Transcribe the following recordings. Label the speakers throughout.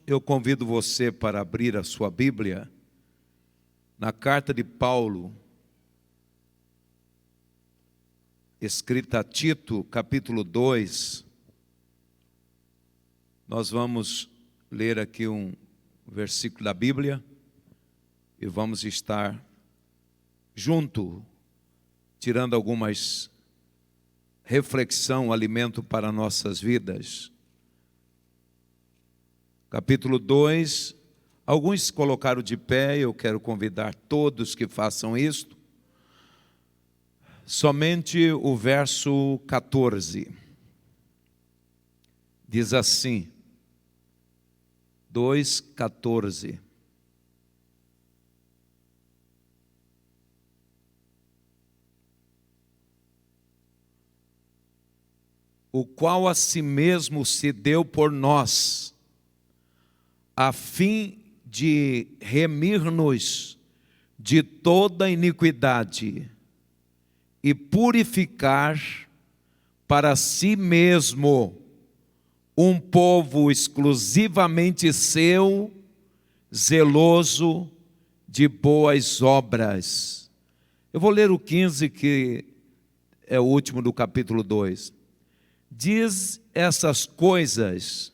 Speaker 1: Eu convido você para abrir a sua Bíblia na carta de Paulo, escrita a Tito, capítulo 2. Nós vamos ler aqui um versículo da Bíblia e vamos estar junto, tirando algumas reflexão, alimento para nossas vidas. Capítulo 2, alguns colocaram de pé, eu quero convidar todos que façam isto. Somente o verso 14. Diz assim, 2:14. O qual a si mesmo se deu por nós, a fim de remir-nos de toda iniquidade e purificar para si mesmo um povo exclusivamente seu, zeloso de boas obras. Eu vou ler o 15, que é o último do capítulo 2. Diz essas coisas,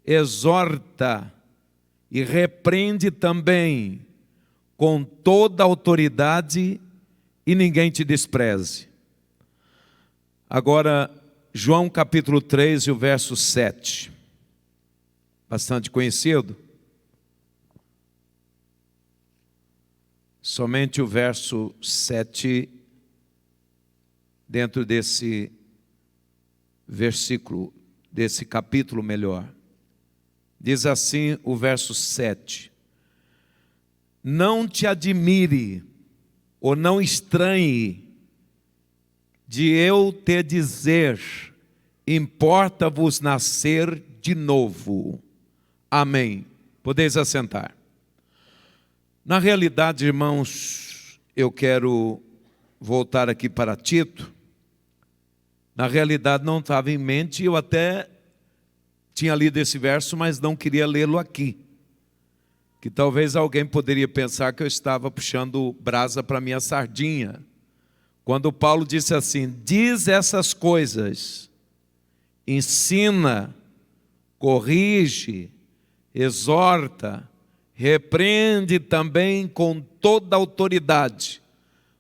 Speaker 1: exorta e repreende também com toda autoridade, e ninguém te despreze. Agora, João capítulo 3 e o verso 7, bastante conhecido. Somente o verso 7, dentro desse versículo, desse capítulo melhor. Diz assim o verso 7. Não te admire, ou não estranhe, de eu te dizer, importa-vos nascer de novo. Amém. Podeis assentar. Na realidade, irmãos, eu quero voltar aqui para Tito. Na realidade não estava em mente, eu até tinha lido esse verso, mas não queria lê-lo aqui. Que talvez alguém poderia pensar que eu estava puxando brasa para minha sardinha. Quando Paulo disse assim, diz essas coisas, ensina, corrige, exorta, repreende também com toda a autoridade.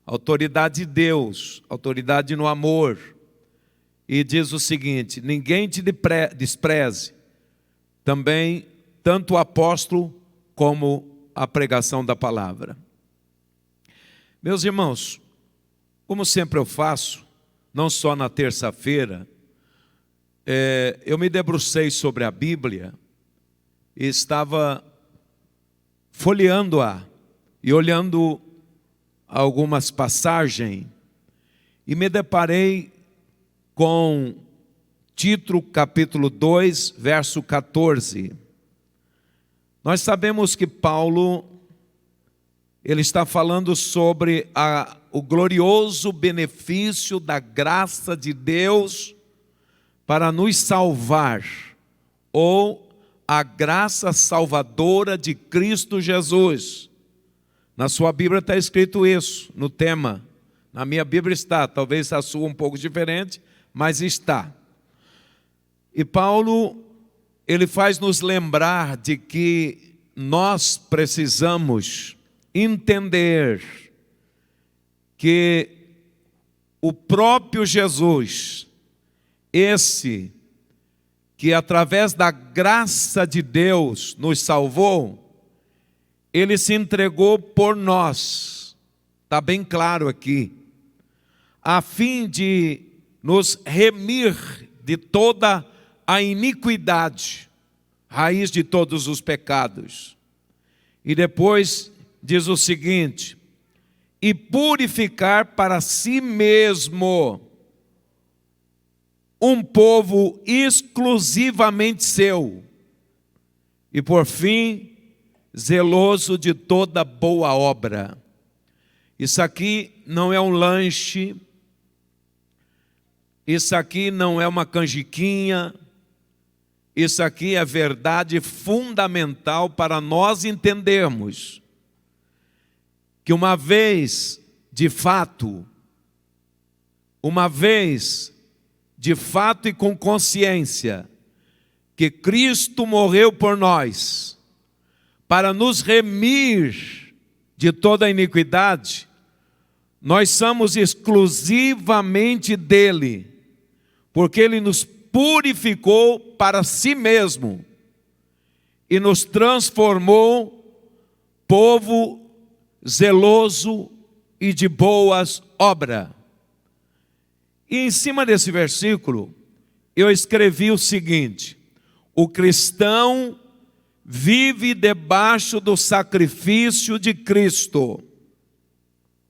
Speaker 1: Autoridade de Deus, autoridade no amor. E diz o seguinte, ninguém te despreze, também tanto o apóstolo como a pregação da palavra. Meus irmãos, como sempre eu faço, não só na terça-feira, eu me debrucei sobre a Bíblia e estava folheando-a e olhando algumas passagens e me deparei com Tito capítulo 2, verso 14. Nós sabemos que Paulo, ele está falando sobre o glorioso benefício da graça de Deus para nos salvar, ou a graça salvadora de Cristo Jesus. Na sua Bíblia está escrito isso, no tema. Na minha Bíblia está, talvez a sua um pouco diferente, mas está. E Paulo, ele faz nos lembrar de que nós precisamos entender que o próprio Jesus, esse que através da graça de Deus nos salvou, ele se entregou por nós, está bem claro aqui, a fim de nos remir de toda a iniquidade, raiz de todos os pecados. E depois diz o seguinte, e purificar para si mesmo um povo exclusivamente seu, e por fim, zeloso de toda boa obra. Isso aqui não é um lanche, Isso aqui não é uma canjiquinha, isso aqui é verdade fundamental para nós entendermos que uma vez, de fato e com consciência, que Cristo morreu por nós, para nos remir de toda a iniquidade, nós somos exclusivamente dele, porque ele nos purificou para si mesmo e nos transformou povo zeloso e de boas obras. E em cima desse versículo, eu escrevi o seguinte: o cristão vive debaixo do sacrifício de Cristo,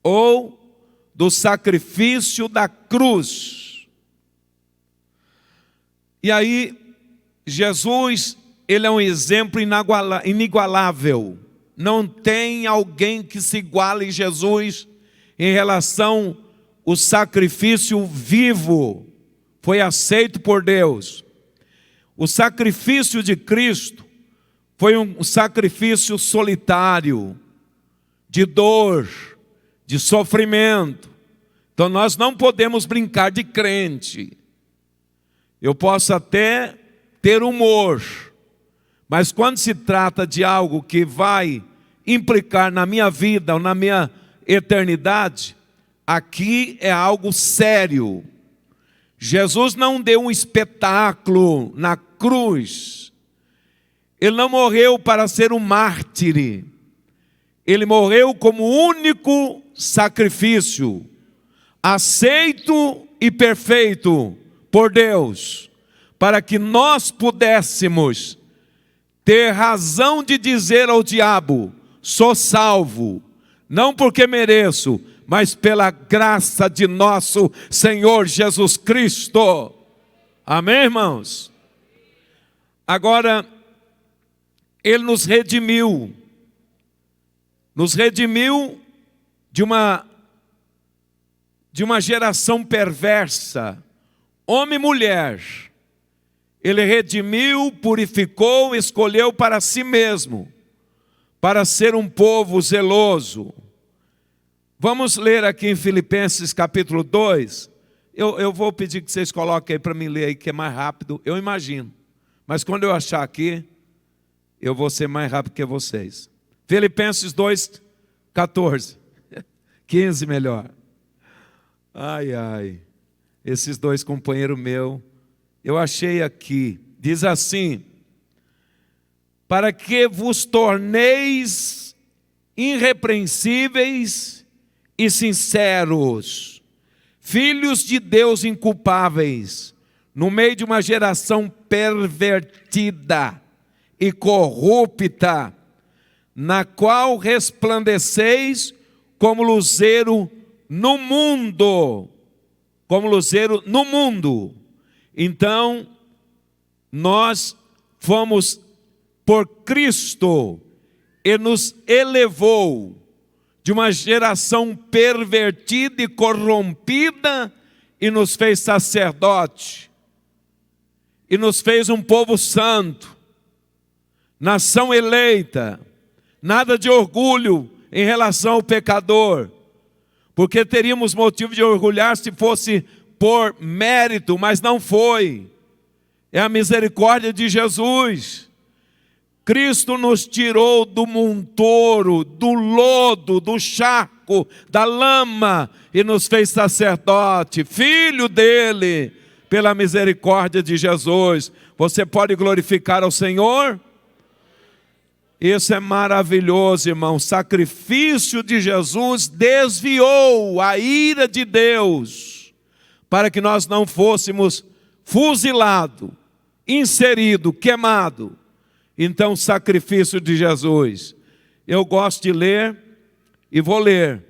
Speaker 1: ou do sacrifício da cruz. E aí, Jesus, ele é um exemplo inigualável. Não tem alguém que se iguale a Jesus em relação ao sacrifício vivo. Foi aceito por Deus. O sacrifício de Cristo foi um sacrifício solitário, de dor, de sofrimento. Então nós não podemos brincar de crente. Eu posso até ter humor, mas quando se trata de algo que vai implicar na minha vida ou na minha eternidade, aqui é algo sério. Jesus não deu um espetáculo na cruz. Ele não morreu para ser um mártir. Ele morreu como único sacrifício, aceito e perfeito por Deus, para que nós pudéssemos ter razão de dizer ao diabo: sou salvo, não porque mereço, mas pela graça de nosso Senhor Jesus Cristo. Amém, irmãos? Agora, ele nos redimiu de uma geração perversa, homem e mulher. Ele redimiu, purificou, escolheu para si mesmo, para ser um povo zeloso. Vamos ler aqui em Filipenses capítulo 2. Eu vou pedir que vocês coloquem aí para mim ler aí, que é mais rápido, eu imagino. Mas quando eu achar aqui, eu vou ser mais rápido que vocês. Filipenses 2, 14. 15 melhor. Ai, ai. Esses dois companheiros meus, eu achei aqui. Diz assim: para que vos torneis irrepreensíveis e sinceros, filhos de Deus inculpáveis, no meio de uma geração pervertida e corrupta, na qual resplandeceis como luzeiro no mundo. Como luzeiro no mundo. Então, nós fomos por Cristo e nos elevou de uma geração pervertida e corrompida e nos fez sacerdote. E nos fez um povo santo, nação eleita, nada de orgulho em relação ao pecador, porque teríamos motivo de orgulhar se fosse por mérito, mas não foi. É a misericórdia de Jesus. Cristo nos tirou do montouro, do lodo, do charco, da lama, e nos fez sacerdote, filho dele, pela misericórdia de Jesus. Você pode glorificar ao Senhor? Isso é maravilhoso, irmão. O sacrifício de Jesus desviou a ira de Deus, para que nós não fôssemos fuzilados, inseridos, queimados. Então, o sacrifício de Jesus. Eu gosto de ler e vou ler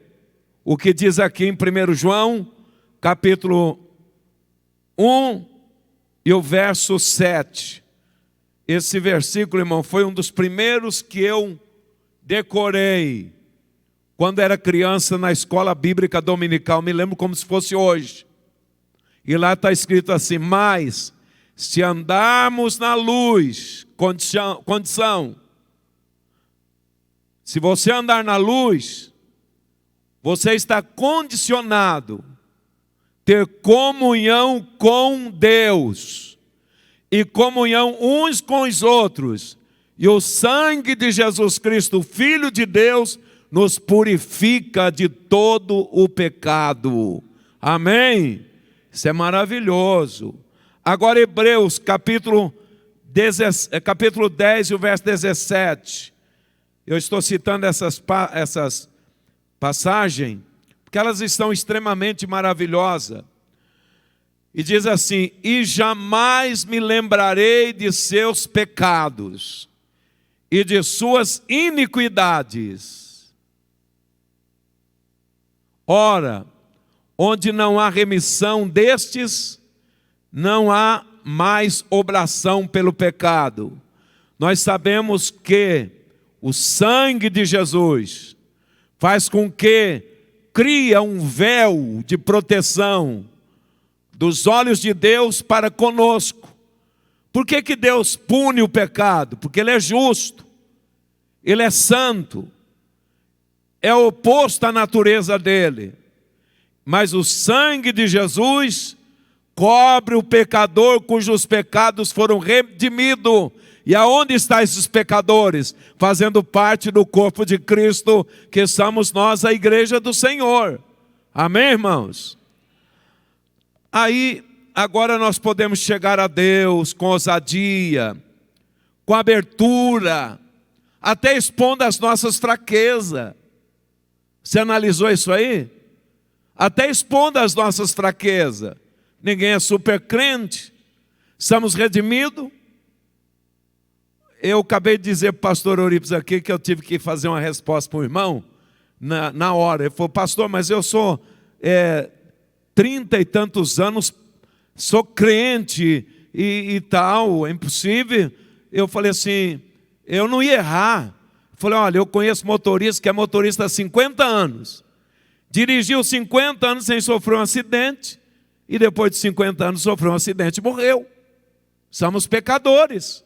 Speaker 1: o que diz aqui em 1 João, capítulo 1 e o verso 7. Esse versículo, irmão, foi um dos primeiros que eu decorei quando era criança na escola bíblica dominical. Me lembro como se fosse hoje. E lá está escrito assim: mas se andarmos na luz, condição, se você andar na luz, você está condicionado a ter comunhão com Deus e comunhão uns com os outros. E o sangue de Jesus Cristo, Filho de Deus, nos purifica de todo o pecado. Amém? Isso é maravilhoso. Agora Hebreus capítulo 10 e o verso 17. Eu estou citando essas passagens porque elas estão extremamente maravilhosas. E diz assim: e jamais me lembrarei de seus pecados e de suas iniquidades. Ora, onde não há remissão destes, não há mais oblação pelo pecado. Nós sabemos que o sangue de Jesus faz com que cria um véu de proteção dos olhos de Deus para conosco. Por que Deus pune o pecado? Porque Ele é justo, Ele é santo, é oposto à natureza dEle. Mas o sangue de Jesus cobre o pecador cujos pecados foram redimidos. E aonde estão esses pecadores? Fazendo parte do corpo de Cristo, que somos nós, a igreja do Senhor. Amém, irmãos? Aí, agora nós podemos chegar a Deus com ousadia, com abertura, até expondo as nossas fraquezas. Você analisou isso aí? Até expondo as nossas fraquezas. Ninguém é super crente. Somos redimidos. Eu acabei de dizer para o pastor Euripides aqui que eu tive que fazer uma resposta para o irmão na hora. Ele falou: pastor, mas eu sou 30 e tantos anos, sou crente e tal, é impossível. Eu falei assim, eu não ia errar. Eu falei: olha, eu conheço motorista que é motorista há 50 anos. Dirigiu 50 anos sem sofrer um acidente. E depois de 50 anos sofreu um acidente e morreu. Somos pecadores,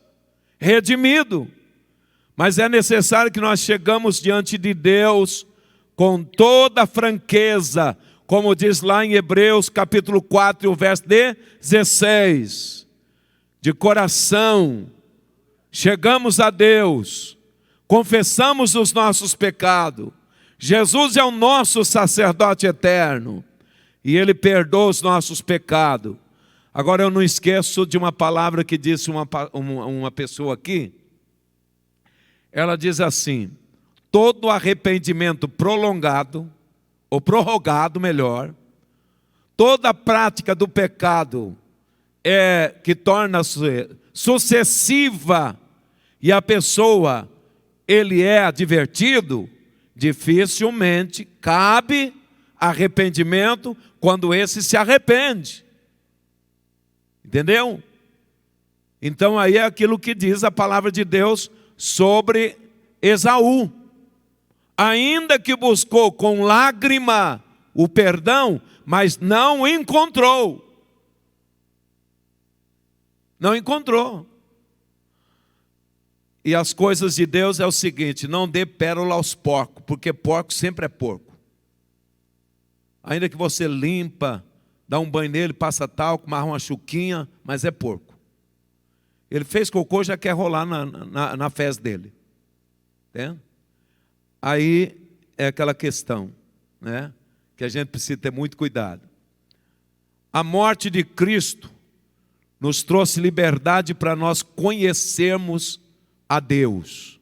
Speaker 1: redimidos. Mas é necessário que nós chegamos diante de Deus com toda a franqueza, como diz lá em Hebreus capítulo 4, o verso 16. De coração, chegamos a Deus, confessamos os nossos pecados. Jesus é o nosso sacerdote eterno e Ele perdoa os nossos pecados. Agora eu não esqueço de uma palavra que disse uma pessoa aqui. Ela diz assim: todo arrependimento prolongado, ou prorrogado melhor, toda prática do pecado que torna-se sucessiva e a pessoa, ele é advertido, dificilmente cabe arrependimento quando esse se arrepende. Entendeu? Então aí é aquilo que diz a palavra de Deus sobre Esaú. Ainda que buscou com lágrima o perdão, mas não encontrou. Não encontrou. E as coisas de Deus é o seguinte: não dê pérola aos porcos, porque porco sempre é porco. Ainda que você limpa, dá um banho nele, passa talco, amarra uma chuquinha, mas é porco. Ele fez cocô, já quer rolar na fezes dele. Entende? Aí é aquela questão, né, que a gente precisa ter muito cuidado. A morte de Cristo nos trouxe liberdade para nós conhecermos a Deus.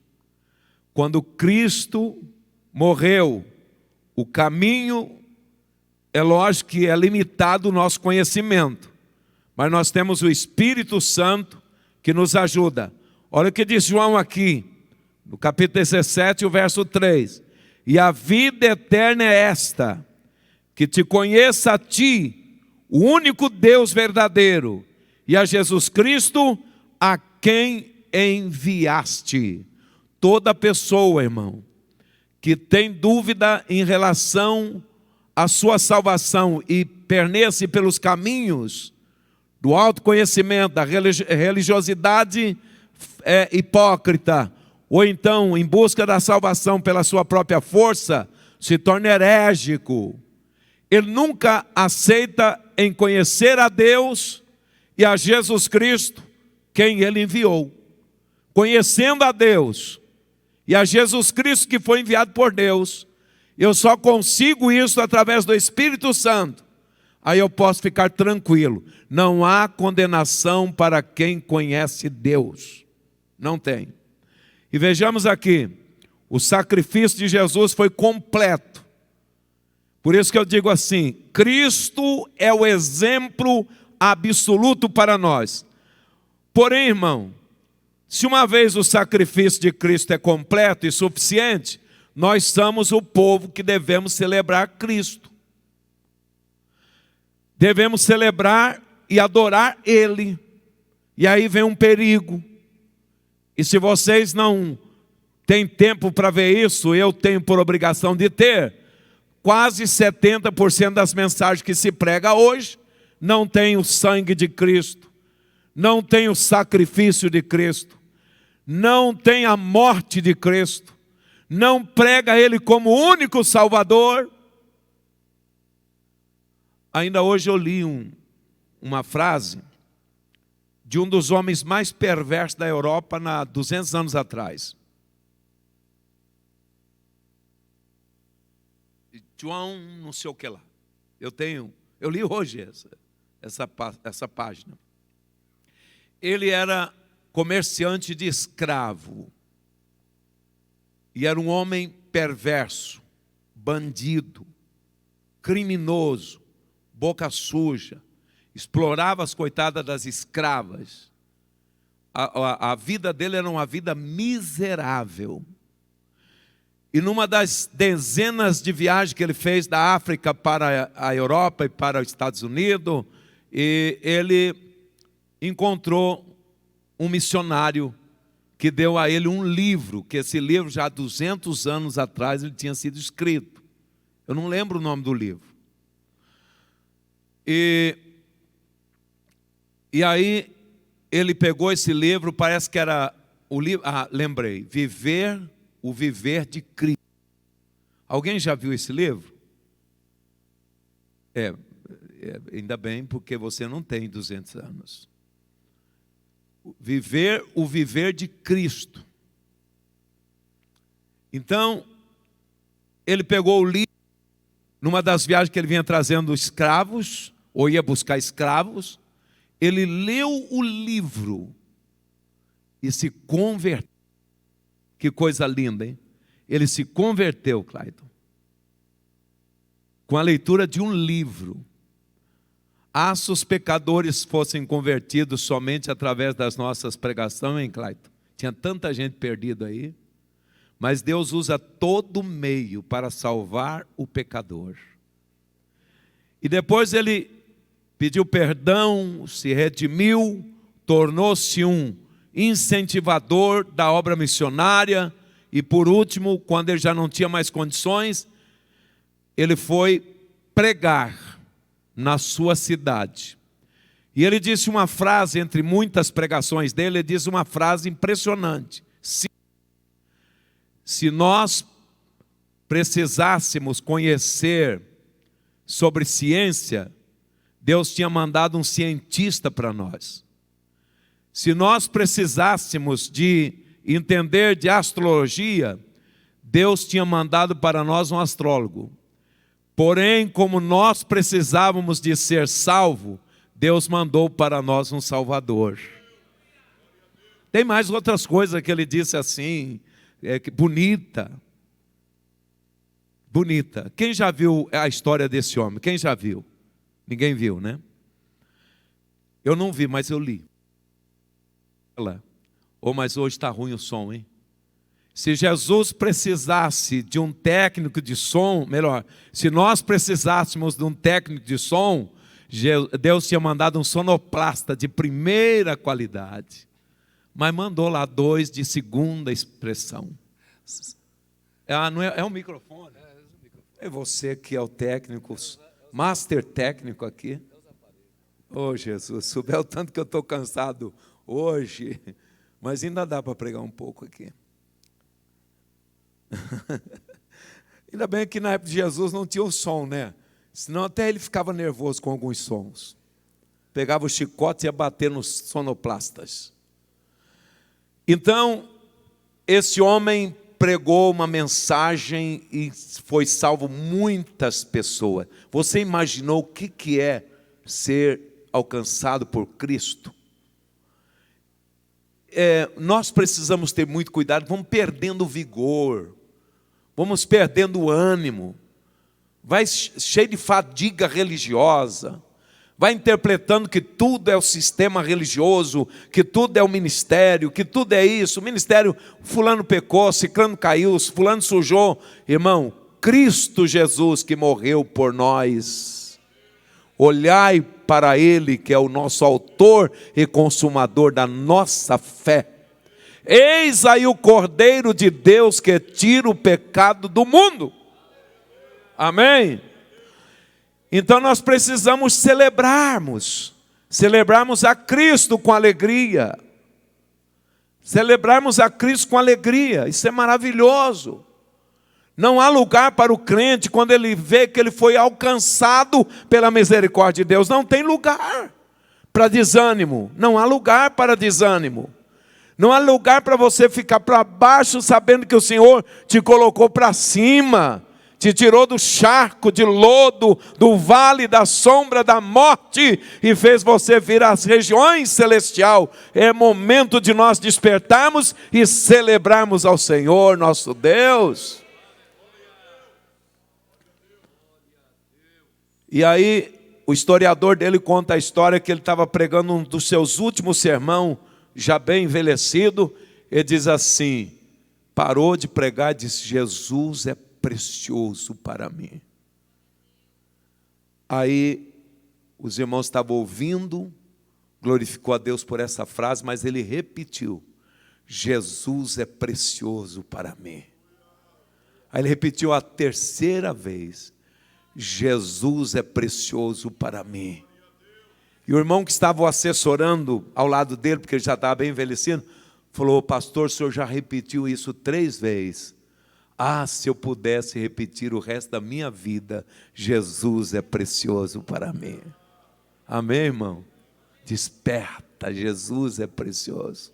Speaker 1: Quando Cristo morreu, o caminho, é lógico que é limitado o nosso conhecimento, mas nós temos o Espírito Santo que nos ajuda. Olha o que diz João aqui, no capítulo 17, o verso 3. E a vida eterna é esta, que te conheça a ti, o único Deus verdadeiro, e a Jesus Cristo, a quem enviaste. Toda pessoa, irmão, que tem dúvida em relação a sua salvação e permanece pelos caminhos do autoconhecimento, da religiosidade hipócrita, ou então em busca da salvação pela sua própria força, se torna herégrico. Ele nunca aceita em conhecer a Deus e a Jesus Cristo, quem Ele enviou. Conhecendo a Deus e a Jesus Cristo que foi enviado por Deus, eu só consigo isso através do Espírito Santo. Aí eu posso ficar tranquilo. Não há condenação para quem conhece Deus. Não tem. E vejamos aqui, o sacrifício de Jesus foi completo. Por isso que eu digo assim, Cristo é o exemplo absoluto para nós. Porém, irmão, se uma vez o sacrifício de Cristo é completo e suficiente, nós somos o povo que devemos celebrar Cristo. Devemos celebrar e adorar Ele. E aí vem um perigo. E se vocês não têm tempo para ver isso, eu tenho por obrigação de ter. Quase 70% das mensagens que se prega hoje não tem o sangue de Cristo, não tem o sacrifício de Cristo, não tem a morte de Cristo, não prega Ele como único Salvador. Ainda hoje eu li uma frase de um dos homens mais perversos da Europa há 200 anos atrás. João não sei o que lá. Eu li hoje essa página. Ele era comerciante de escravo. E era um homem perverso, bandido, criminoso, boca suja. Explorava as coitadas das escravas. A vida dele era uma vida miserável. E numa das dezenas de viagens que ele fez da África para a Europa e para os Estados Unidos, ele encontrou um missionário que deu a ele um livro, que esse livro já há 200 anos atrás ele tinha sido escrito. Eu não lembro o nome do livro. E aí ele pegou esse livro, parece que era o livro, lembrei, O Viver de Cristo. Alguém já viu esse livro? Ainda bem, porque você não tem 200 anos. O Viver de Cristo. Então, ele pegou o livro, numa das viagens que ele vinha trazendo escravos, ou ia buscar escravos, ele leu o livro e se converteu. Que coisa linda, hein? Ele se converteu, Clayton, com a leitura de um livro. Se os pecadores fossem convertidos somente através das nossas pregações, hein, Clayton? Tinha tanta gente perdida aí. Mas Deus usa todo meio para salvar o pecador. E depois ele pediu perdão, se redimiu, tornou-se um incentivador da obra missionária. E por último, quando ele já não tinha mais condições, ele foi pregar na sua cidade. E ele disse uma frase, entre muitas pregações dele, ele diz uma frase impressionante. Se nós precisássemos conhecer sobre ciência, Deus tinha mandado um cientista para nós. Se nós precisássemos de entender de astrologia, Deus tinha mandado para nós um astrólogo. Porém, como nós precisávamos de ser salvo, Deus mandou para nós um Salvador. Tem mais outras coisas que ele disse assim, bonita. Quem já viu a história desse homem? Quem já viu? Ninguém viu, né? Eu não vi, mas eu li. Mas hoje está ruim o som, hein? Se Jesus precisasse de um técnico de som, se nós precisássemos de um técnico de som, Deus tinha mandado um sonoplasta de primeira qualidade, mas mandou lá 2 de segunda expressão. Não é um microfone? É você que é o técnico, master técnico aqui. Oh, Jesus, souber o tanto que eu estou cansado hoje, mas ainda dá para pregar um pouco aqui. Ainda bem que na época de Jesus não tinha o som, né? Senão até ele ficava nervoso com alguns sons. Pegava o chicote e ia bater nos sonoplastas. Então, esse homem pregou uma mensagem e foi salvo muitas pessoas. Você imaginou o que é ser alcançado por Cristo? Nós precisamos ter muito cuidado, vamos perdendo o vigor, vamos perdendo o ânimo, vai cheio de fadiga religiosa, vai interpretando que tudo é o sistema religioso, que tudo é o ministério, que tudo é isso. O ministério, fulano pecou, ciclano caiu, fulano sujou. Irmão, Cristo Jesus que morreu por nós. Olhai para Ele, que é o nosso autor e consumador da nossa fé. Eis aí o Cordeiro de Deus que tira o pecado do mundo. Amém? Então nós precisamos celebrarmos a Cristo com alegria. Celebrarmos a Cristo com alegria, isso é maravilhoso. Não há lugar para o crente quando ele vê que ele foi alcançado pela misericórdia de Deus. Não tem lugar para desânimo, não há lugar para desânimo. Não há lugar para você ficar para baixo sabendo que o Senhor te colocou para cima. Te tirou do charco de lodo, do vale da sombra da morte e fez você vir às regiões celestiais. É momento de nós despertarmos e celebrarmos ao Senhor nosso Deus. E aí o historiador dele conta a história que ele estava pregando um dos seus últimos sermão, já bem envelhecido. Ele diz assim, parou de pregar e disse, Jesus é precioso para mim. Aí os irmãos estavam ouvindo, glorificou a Deus por essa frase, mas ele repetiu, Jesus é precioso para mim. Aí ele repetiu a terceira vez, Jesus é precioso para mim. E o irmão que estava o assessorando ao lado dele, porque ele já estava bem envelhecido, falou, pastor, o senhor já repetiu isso 3 vezes. Ah, se eu pudesse repetir o resto da minha vida, Jesus é precioso para mim. Amém, irmão? Desperta, Jesus é precioso.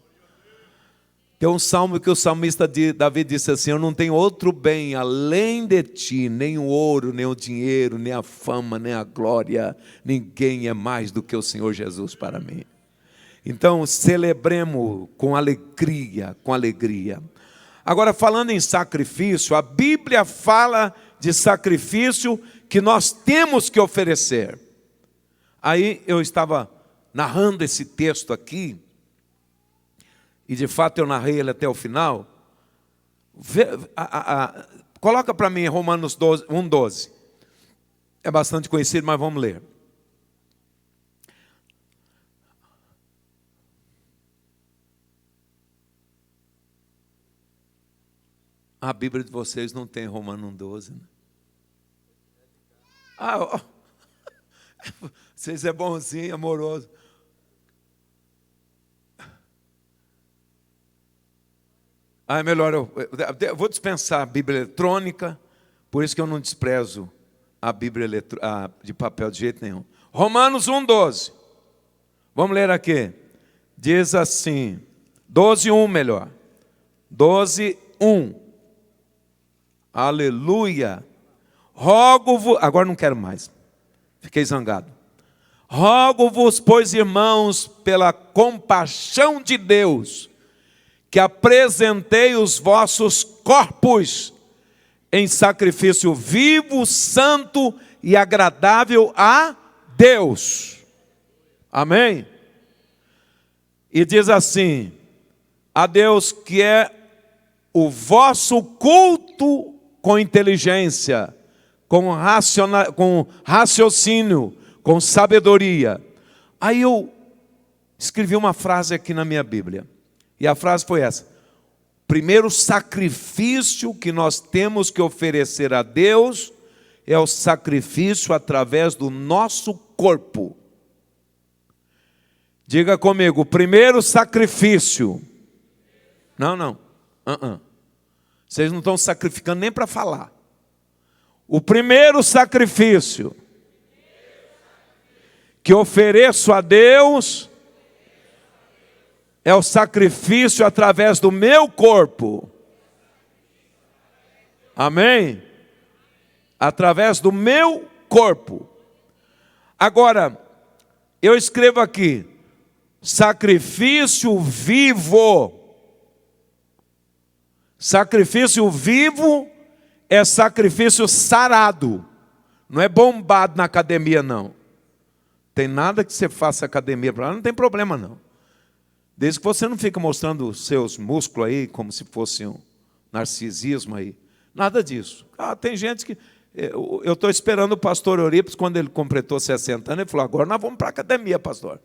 Speaker 1: Tem um salmo que o salmista Davi disse assim, eu não tenho outro bem além de ti, nem o ouro, nem o dinheiro, nem a fama, nem a glória, ninguém é mais do que o Senhor Jesus para mim. Então, celebremos com alegria, com alegria. Agora, falando em sacrifício, a Bíblia fala de sacrifício que nós temos que oferecer. Aí eu estava narrando esse texto aqui, e de fato eu narrei ele até o final. Coloca para mim Romanos 1:12. É bastante conhecido, mas vamos ler. A Bíblia de vocês não tem Romanos 1:12, né? Vocês é bonzinho, amoroso. É melhor eu vou dispensar a Bíblia eletrônica, por isso que eu não desprezo a Bíblia de papel de jeito nenhum. Romanos 1:12. Vamos ler aqui. Diz assim, 12:1 melhor. 12:1. Aleluia. Rogo-vos, agora não quero mais. Fiquei zangado. Rogo-vos, pois, irmãos, pela compaixão de Deus, que apresentei os vossos corpos em sacrifício vivo, santo e agradável a Deus. Amém? E diz assim, a Deus que é o vosso culto com inteligência, com raciocínio, com sabedoria. Aí eu escrevi uma frase aqui na minha Bíblia. E a frase foi essa. Primeiro sacrifício que nós temos que oferecer a Deus é o sacrifício através do nosso corpo. Diga comigo, o primeiro sacrifício. Não. Vocês não estão sacrificando nem para falar. O primeiro sacrifício que ofereço a Deus é o sacrifício através do meu corpo. Amém? Através do meu corpo. Agora, eu escrevo aqui, sacrifício vivo. Sacrifício vivo é sacrifício sarado. Não é bombado na academia, não. Tem nada que você faça academia para lá, não tem problema, não. Desde que você não fica mostrando os seus músculos aí, como se fosse um narcisismo aí. Nada disso. Tem gente que... Eu estou esperando o pastor Eurípides, quando ele completou 60 anos, ele falou, agora nós vamos para a academia, pastor.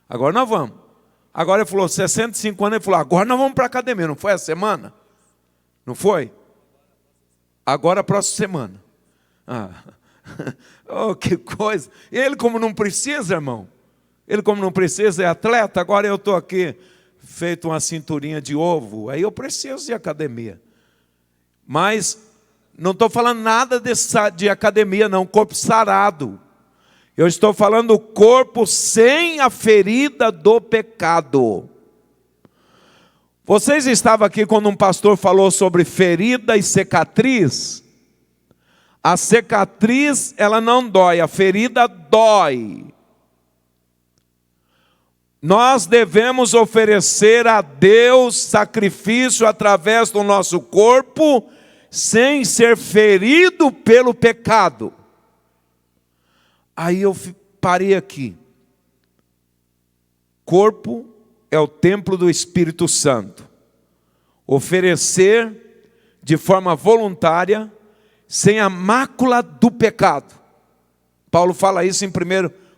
Speaker 1: Agora nós vamos. Agora ele falou, 65 anos, ele falou, agora nós vamos para a academia. Não foi essa semana? Não foi? Agora a próxima semana. Oh, que coisa. E ele como não precisa, irmão. Ele como não precisa, é atleta. Agora eu estou aqui, feito uma cinturinha de ovo. Aí eu preciso de academia. Mas não estou falando nada de academia, não. Corpo sarado. Eu estou falando do corpo sem a ferida do pecado. Vocês estavam aqui quando um pastor falou sobre ferida e cicatriz? A cicatriz, ela não dói, a ferida dói. Nós devemos oferecer a Deus sacrifício através do nosso corpo, sem ser ferido pelo pecado. Aí eu parei aqui. Corpo é o templo do Espírito Santo. Oferecer de forma voluntária, sem a mácula do pecado. Paulo fala isso em 1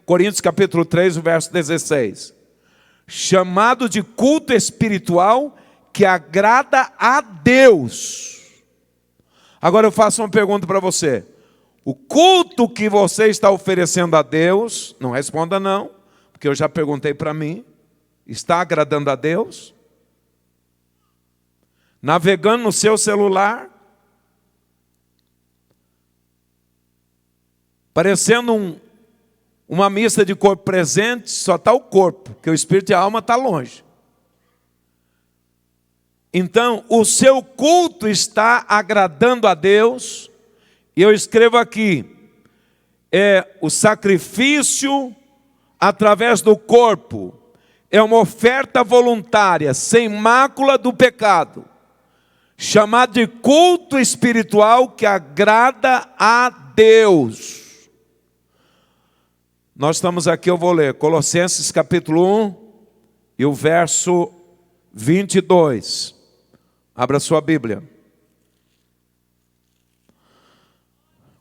Speaker 1: Coríntios capítulo 3, verso 16. Chamado de culto espiritual que agrada a Deus. Agora eu faço uma pergunta para você. O culto que você está oferecendo a Deus, não responda não, porque eu já perguntei para mim, está agradando a Deus? Navegando no seu celular, parecendo uma missa de corpo presente, só está o corpo, porque o espírito e a alma está longe. Então, o seu culto está agradando a Deus, e eu escrevo aqui, o sacrifício através do corpo, é uma oferta voluntária, sem mácula do pecado, chamado de culto espiritual que agrada a Deus. Nós estamos aqui, eu vou ler, Colossenses capítulo 1 e o verso 22. Abra sua Bíblia.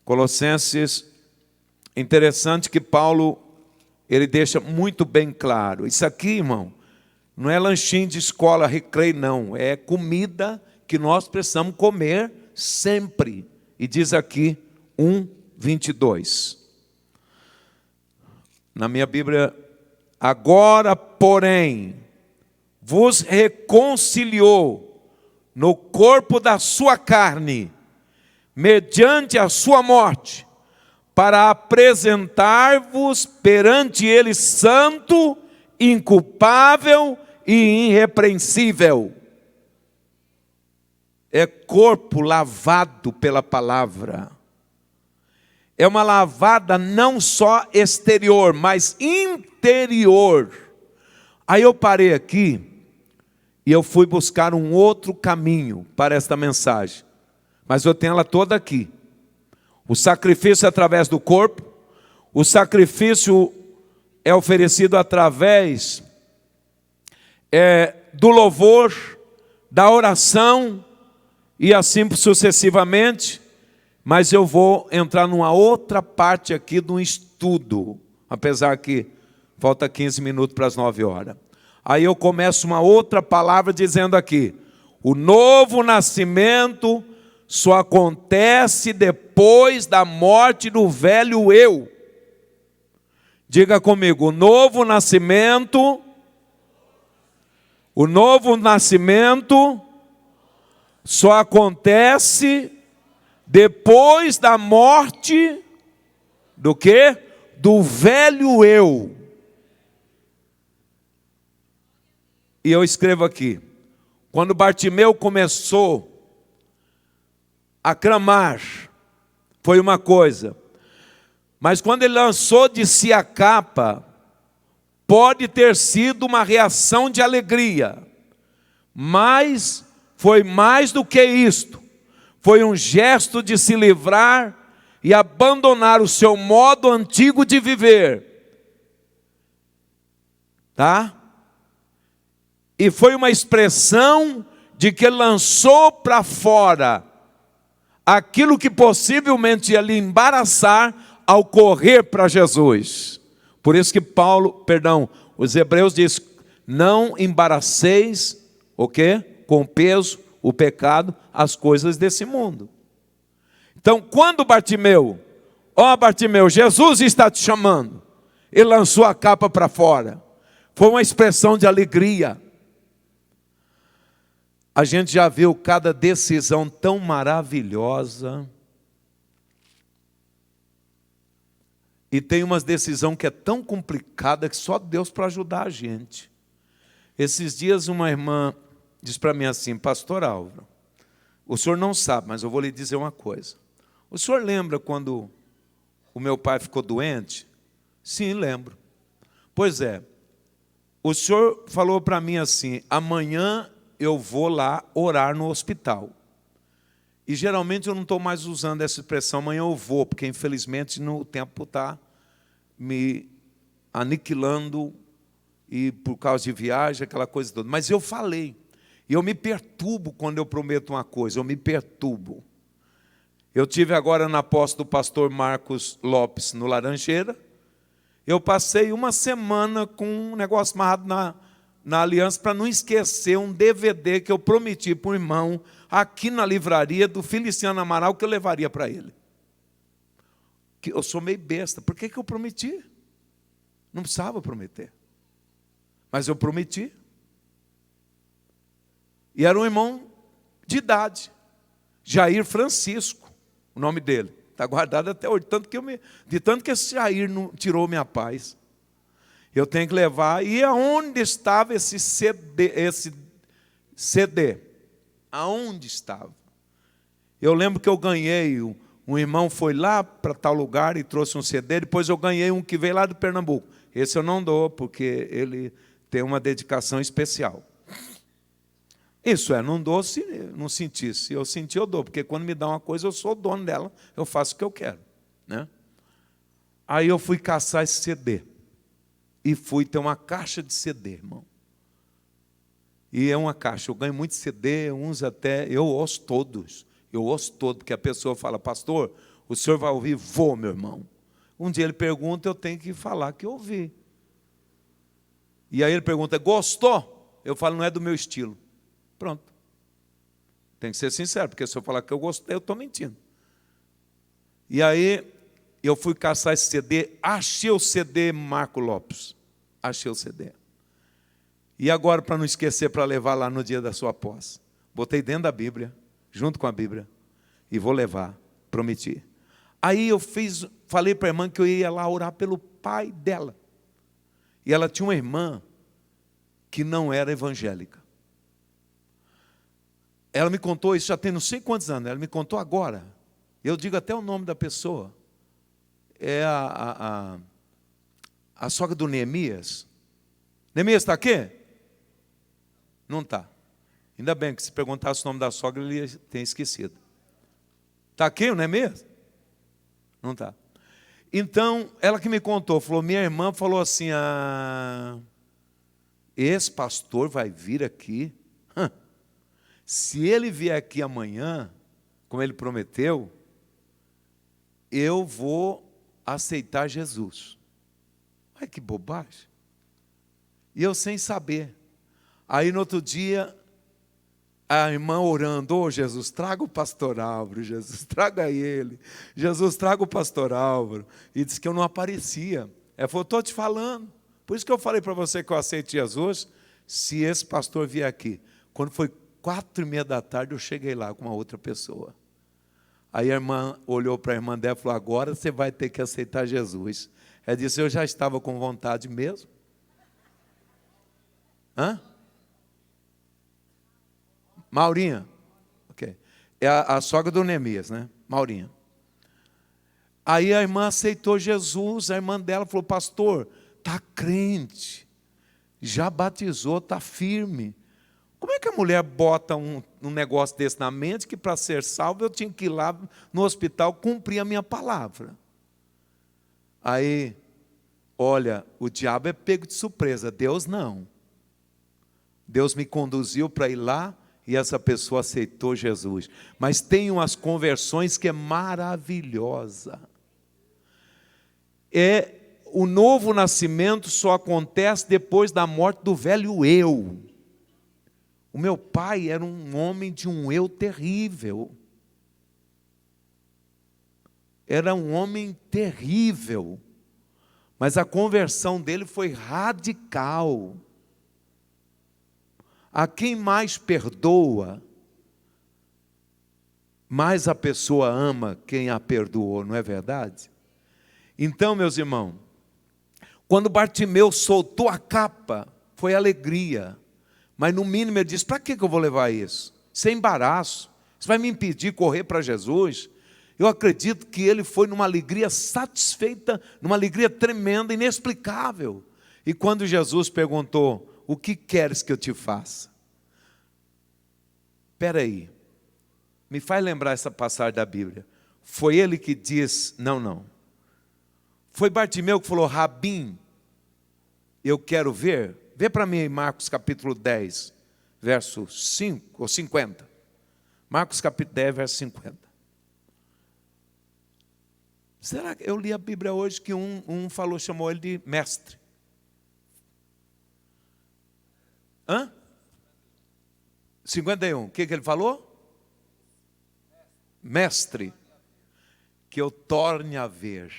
Speaker 1: Colossenses, interessante que Paulo, ele deixa muito bem claro. Isso aqui, irmão, não é lanchinho de escola, recreio, não. É comida que nós precisamos comer sempre. E diz aqui 1:22. Na minha Bíblia, agora, porém, vos reconciliou no corpo da sua carne, mediante a sua morte, para apresentar-vos perante ele santo, inculpável e irrepreensível. É corpo lavado pela palavra. É uma lavada não só exterior, mas interior. Aí eu parei aqui e eu fui buscar um outro caminho para esta mensagem. Mas eu tenho ela toda aqui. O sacrifício é através do corpo. O sacrifício é oferecido através do louvor, da oração e assim sucessivamente. Mas eu vou entrar numa outra parte aqui do estudo, apesar que falta 15 minutos para as 9 horas. Aí eu começo uma outra palavra dizendo aqui, o novo nascimento só acontece depois da morte do velho eu. Diga comigo, o novo nascimento só acontece depois da morte do quê? Do velho eu. E eu escrevo aqui, quando Bartimeu começou a clamar, foi uma coisa, mas quando ele lançou de si a capa, pode ter sido uma reação de alegria, mas foi mais do que isto, foi um gesto de se livrar e abandonar o seu modo antigo de viver, tá? E foi uma expressão de que lançou para fora aquilo que possivelmente ia lhe embaraçar ao correr para Jesus. Por isso que os Hebreus diz, não embaraceis o quê? Com peso, o pecado, as coisas desse mundo. Então, quando Bartimeu, Bartimeu, Jesus está te chamando, ele lançou a capa para fora. Foi uma expressão de alegria. A gente já viu cada decisão tão maravilhosa. E tem umas decisão que é tão complicada que só Deus para ajudar a gente. Esses dias uma irmã disse para mim assim, pastor Álvaro, o senhor não sabe, mas eu vou lhe dizer uma coisa. O senhor lembra quando o meu pai ficou doente? Sim, lembro. Pois é, o senhor falou para mim assim, amanhã eu vou lá orar no hospital. E geralmente eu não estou mais usando essa expressão, amanhã eu vou, porque infelizmente o tempo está me aniquilando, e por causa de viagem, aquela coisa toda. Mas eu falei, e eu me perturbo quando eu prometo uma coisa, eu me perturbo. Eu tive agora na posse do pastor Marcos Lopes, no Laranjeira, eu passei uma semana com um negócio amarrado na aliança para não esquecer um DVD que eu prometi para um irmão aqui na livraria do Feliciano Amaral que eu levaria para ele. Que eu sou meio besta, por que eu prometi? Não precisava prometer. Mas eu prometi. E era um irmão de idade, Jair Francisco, o nome dele. Está guardado até hoje, de tanto que esse Jair não tirou minha paz. Eu tenho que levar. E aonde estava esse CD? Aonde estava? Eu lembro que eu ganhei, um irmão foi lá para tal lugar e trouxe um CD, depois eu ganhei um que veio lá de Pernambuco. Esse eu não dou, porque ele tem uma dedicação especial. Isso não dou se não sentir. Se eu sentir, eu dou, porque quando me dá uma coisa, eu sou o dono dela, eu faço o que eu quero, né? Aí eu fui caçar esse CD. E fui ter uma caixa de CD, irmão. E é uma caixa, eu ganho muito CD, uns até, eu ouço todos, porque a pessoa fala, pastor, o senhor vai ouvir? Vou, meu irmão. Um dia ele pergunta, eu tenho que falar que eu ouvi. E aí ele pergunta, gostou? Eu falo, não é do meu estilo. Pronto. Tem que ser sincero, porque se eu falar que eu gostei, eu estou mentindo. E aí eu fui caçar esse CD, achei o CD Marco Lopes. Achei o CD. E agora, para não esquecer, para levar lá no dia da sua posse, botei dentro da Bíblia, junto com a Bíblia, e vou levar, prometi. Aí eu falei para a irmã que eu ia lá orar pelo pai dela. E ela tinha uma irmã que não era evangélica. Ela me contou, isso já tem não sei quantos anos, ela me contou agora. Eu digo até o nome da pessoa. É a sogra do Neemias. Neemias está aqui? Não está. Ainda bem que se perguntasse o nome da sogra, ele tem esquecido. Está aqui o Neemias? Não está. Então, ela que me contou, falou, minha irmã falou assim, esse pastor vai vir aqui? Se ele vier aqui amanhã, como ele prometeu, eu vou aceitar Jesus. Ai, que bobagem. E eu sem saber. Aí no outro dia, A irmã orando: ô Jesus, traga o pastor Álvaro, Jesus, traga ele, Jesus, traga o pastor Álvaro. E disse que eu não aparecia. Ela falou: estou te falando. Por isso que eu falei para você que eu aceito Jesus, se esse pastor vier aqui. Quando foi 4:30 da tarde, eu cheguei lá com uma outra pessoa. Aí a irmã olhou para a irmã dela e falou: agora você vai ter que aceitar Jesus. Ela disse: eu já estava com vontade mesmo. Hã? Maurinha. Okay. É a sogra do Neemias, né? Maurinha. Aí a irmã aceitou Jesus. A irmã dela falou: pastor, está crente, já batizou, está firme. Como é que a mulher bota um negócio desse na mente, que para ser salvo eu tinha que ir lá no hospital cumprir a minha palavra? Aí, olha, o diabo é pego de surpresa, Deus não. Deus me conduziu para ir lá e essa pessoa aceitou Jesus. Mas tem umas conversões que é maravilhosa. O novo nascimento só acontece depois da morte do velho eu. O meu pai era um homem de um eu terrível. Era um homem terrível. Mas a conversão dele foi radical. A quem mais perdoa, mais a pessoa ama quem a perdoou, não é verdade? Então, meus irmãos, quando Bartimeu soltou a capa, foi alegria. Mas no mínimo ele disse: para que eu vou levar isso? Isso é embaraço. Isso vai me impedir de correr para Jesus. Eu acredito que ele foi numa alegria satisfeita, numa alegria tremenda, inexplicável. E quando Jesus perguntou: o que queres que eu te faça? Espera aí, me faz lembrar essa passagem da Bíblia. Foi ele que diz: não. Foi Bartimeu que falou: Rabim, eu quero ver. Vê para mim em Marcos capítulo 10, verso 5 ou 50. Marcos capítulo 10, verso 50. Será que eu li a Bíblia hoje que chamou ele de mestre? Hã? 51. O que ele falou? Mestre, que eu torne a ver.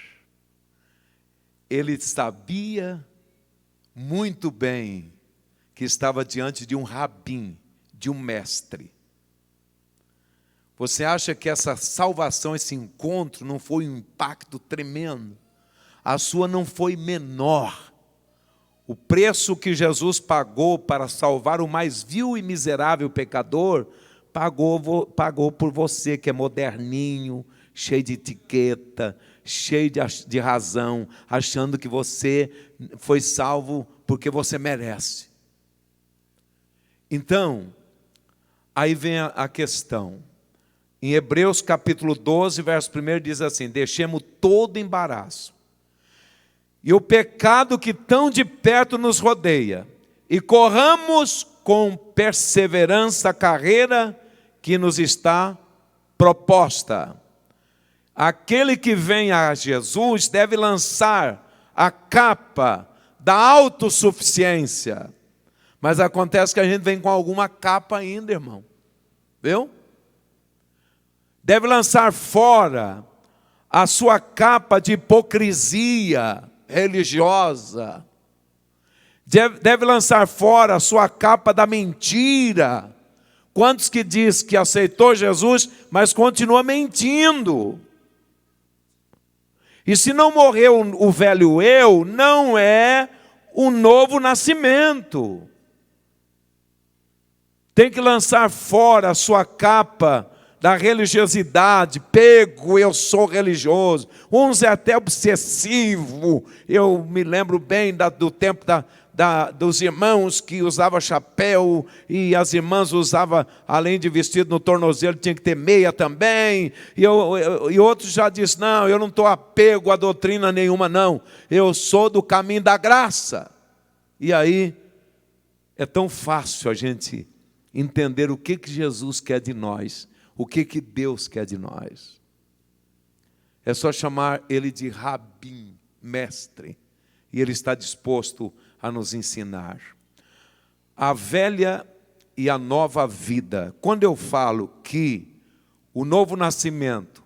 Speaker 1: Ele sabia muito bem que estava diante de um rabim, de um mestre. Você acha que essa salvação, esse encontro não foi um impacto tremendo? A sua não foi menor. O preço que Jesus pagou para salvar o mais vil e miserável pecador, pagou por você que é moderninho, cheio de etiqueta, cheio de razão, achando que você foi salvo porque você merece. Então, aí vem a questão. Em Hebreus capítulo 12, verso 1 diz assim: deixemos todo embaraço e o pecado que tão de perto nos rodeia, e corramos com perseverança a carreira que nos está proposta. Aquele que vem a Jesus deve lançar a capa da autossuficiência. Mas acontece que a gente vem com alguma capa ainda, irmão. Viu? Deve lançar fora a sua capa de hipocrisia religiosa. Deve lançar fora a sua capa da mentira. Quantos que diz que aceitou Jesus, mas continua mentindo? E se não morreu o velho eu, não é um novo nascimento. Tem que lançar fora a sua capa da religiosidade, eu sou religioso. Uns é até obsessivo. Eu me lembro bem do tempo dos irmãos que usavam chapéu, e as irmãs usavam, além de vestido no tornozelo, tinha que ter meia também. E outros já dizem: não, eu não estou apego a doutrina nenhuma, não. Eu sou do caminho da graça. E aí, é tão fácil a gente entender o que Jesus quer de nós, o que Deus quer de nós. É só chamar ele de Rabim, mestre, e ele está disposto a nos ensinar. A velha e a nova vida. Quando eu falo que o novo nascimento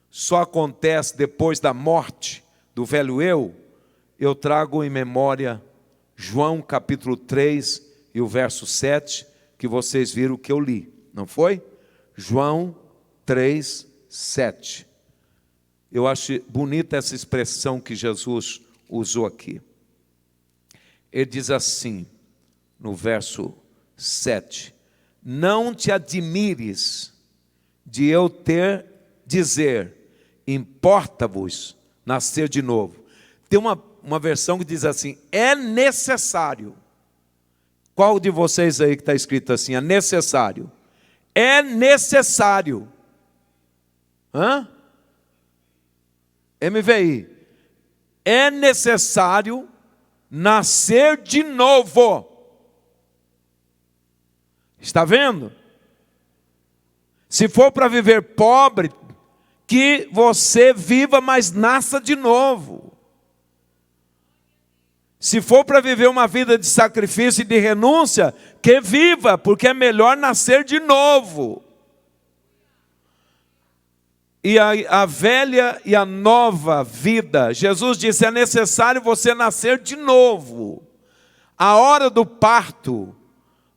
Speaker 1: só acontece depois da morte do velho eu trago em memória João capítulo 3 e o verso 7, que vocês viram que eu li, não foi? João 3, 7. Eu acho bonita essa expressão que Jesus usou aqui. Ele diz assim, no verso 7, não te admires de eu dizer, importa-vos nascer de novo. Tem uma versão que diz assim, é necessário. Qual de vocês aí que está escrito assim, é necessário? É necessário. MVI. É necessário nascer de novo. Está vendo? Se for para viver pobre, que você viva, mas nasça de novo. Se for para viver uma vida de sacrifício e de renúncia, que viva, porque é melhor nascer de novo. E a velha e a nova vida, Jesus disse, é necessário você nascer de novo. A hora do parto,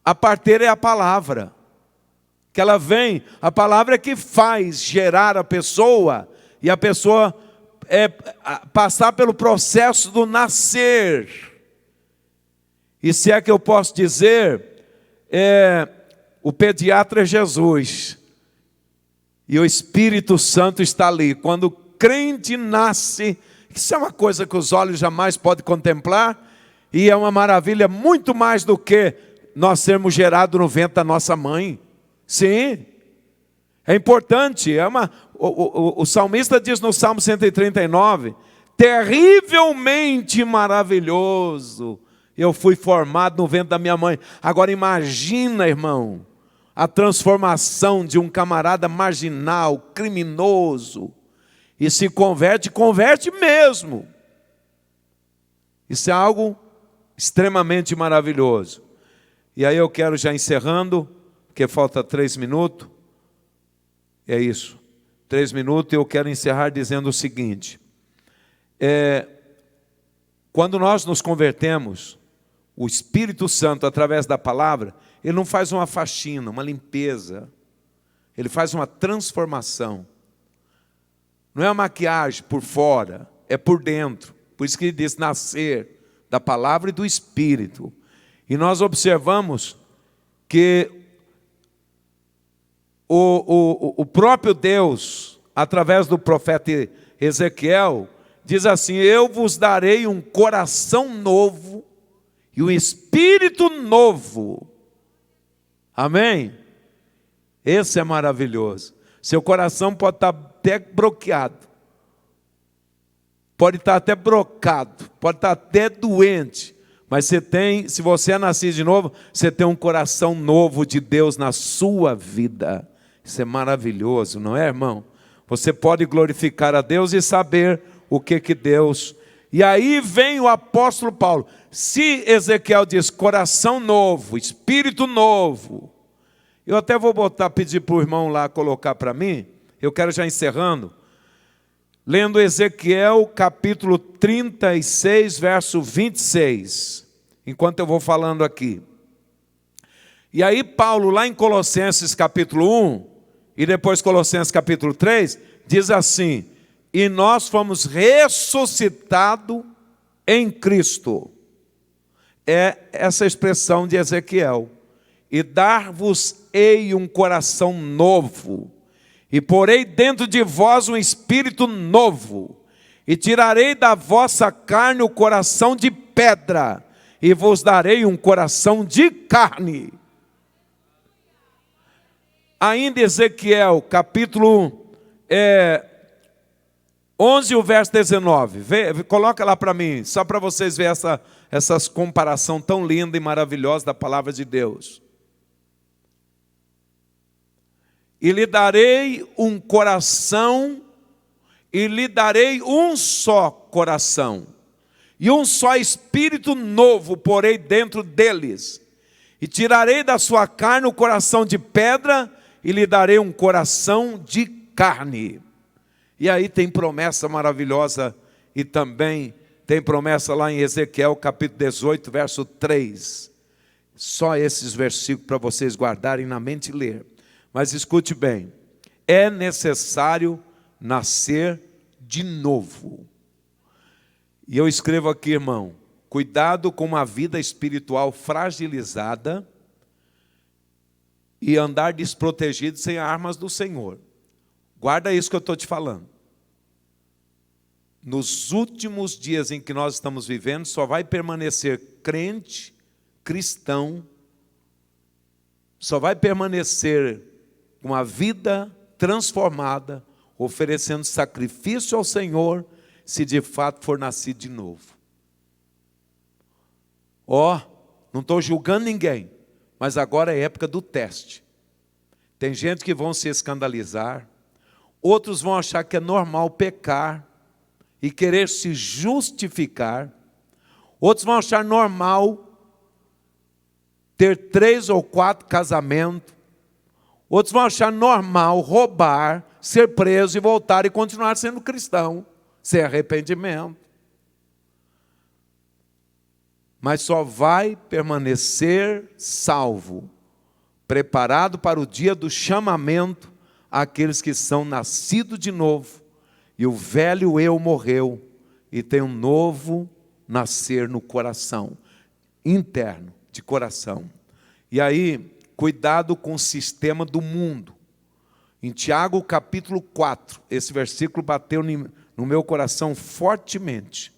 Speaker 1: a parteira é a palavra. Que ela vem, a palavra é que faz gerar a pessoa, e a pessoa passar pelo processo do nascer. E se é que eu posso dizer, o pediatra é Jesus. E o Espírito Santo está ali. Quando o crente nasce, isso é uma coisa que os olhos jamais podem contemplar, e é uma maravilha muito mais do que nós sermos gerados no ventre da nossa mãe. Sim, é importante. O salmista diz no Salmo 139, terrivelmente maravilhoso, eu fui formado no ventre da minha mãe. Agora imagina, irmão, a transformação de um camarada marginal, criminoso, e se converte mesmo. Isso é algo extremamente maravilhoso. E aí eu quero já encerrando, porque falta 3 minutos, é isso, 3 minutos, e eu quero encerrar dizendo o seguinte, quando nós nos convertemos, o Espírito Santo, através da palavra, ele não faz uma faxina, uma limpeza, ele faz uma transformação. Não é uma maquiagem por fora, é por dentro. Por isso que ele diz nascer da palavra e do Espírito. E nós observamos que o próprio Deus, através do profeta Ezequiel, diz assim, eu vos darei um coração novo e um espírito novo. Amém? Esse é maravilhoso. Seu coração pode estar até bloqueado, pode estar até brocado, pode estar até doente, mas se você é nascido de novo, você tem um coração novo de Deus na sua vida. Isso é maravilhoso, não é, irmão? Você pode glorificar a Deus e saber o que Deus... E aí vem o apóstolo Paulo. Se Ezequiel diz coração novo, espírito novo, eu até vou pedir para o irmão lá colocar para mim, eu quero já encerrando, lendo Ezequiel capítulo 36, verso 26, enquanto eu vou falando aqui. E aí Paulo, lá em Colossenses capítulo 1, e depois Colossenses capítulo 3, diz assim, e nós fomos ressuscitados em Cristo. É essa expressão de Ezequiel. E dar-vos-ei um coração novo, e porei dentro de vós um espírito novo, e tirarei da vossa carne o coração de pedra, e vos darei um coração de carne. Ainda Ezequiel, capítulo 11, o verso 19. Coloca lá para mim, só para vocês verem essa comparação tão linda e maravilhosa da palavra de Deus. E lhe darei um coração, e lhe darei um só coração, e um só espírito novo porei dentro deles, E tirarei da sua carne o coração de pedra e lhe darei um coração de carne. E aí tem promessa maravilhosa e também tem promessa lá em Ezequiel capítulo 18, verso 3. Só esses versículos para vocês guardarem na mente e ler. Mas escute bem, é necessário nascer de novo. E eu escrevo aqui, irmão, cuidado com uma vida espiritual fragilizada e andar desprotegido sem armas do Senhor. Guarda isso que eu estou te falando. Nos últimos dias em que nós estamos vivendo, só vai permanecer crente, cristão, só vai permanecer uma vida transformada, oferecendo sacrifício ao Senhor, se de fato for nascido de novo. Não estou julgando ninguém, mas agora é época do teste. Tem gente que vão se escandalizar, outros vão achar que é normal pecar e querer se justificar, outros vão achar normal ter 3 ou 4 casamentos, outros vão achar normal roubar, ser preso e voltar e continuar sendo cristão, sem arrependimento. Mas só vai permanecer salvo, preparado para o dia do chamamento, aqueles que são nascidos de novo, e o velho eu morreu, e tem um novo nascer no coração, interno, de coração. E aí, cuidado com o sistema do mundo. Em Tiago capítulo 4, esse versículo bateu no meu coração fortemente.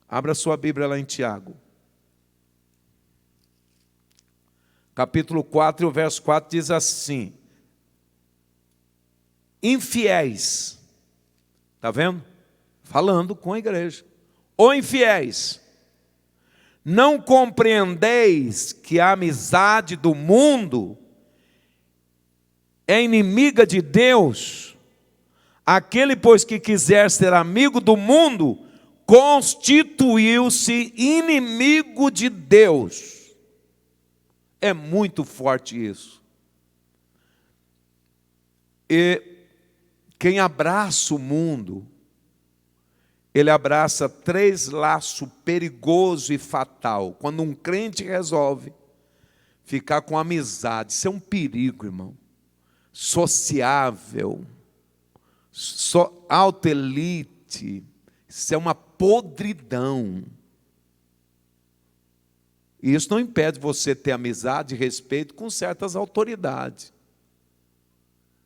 Speaker 1: Abra sua Bíblia lá em Tiago. Capítulo 4, e o verso 4 diz assim: infiéis, está vendo? Falando com a igreja. Ou infiéis, não compreendeis que a amizade do mundo é inimiga de Deus? Aquele, pois, que quiser ser amigo do mundo, constituiu-se inimigo de Deus. É muito forte isso. E quem abraça o mundo, ele abraça 3 laços perigoso e fatal. Quando um crente resolve ficar com amizade, isso é um perigo, irmão. Sociável, alta elite, isso é uma podridão. E isso não impede você ter amizade e respeito com certas autoridades.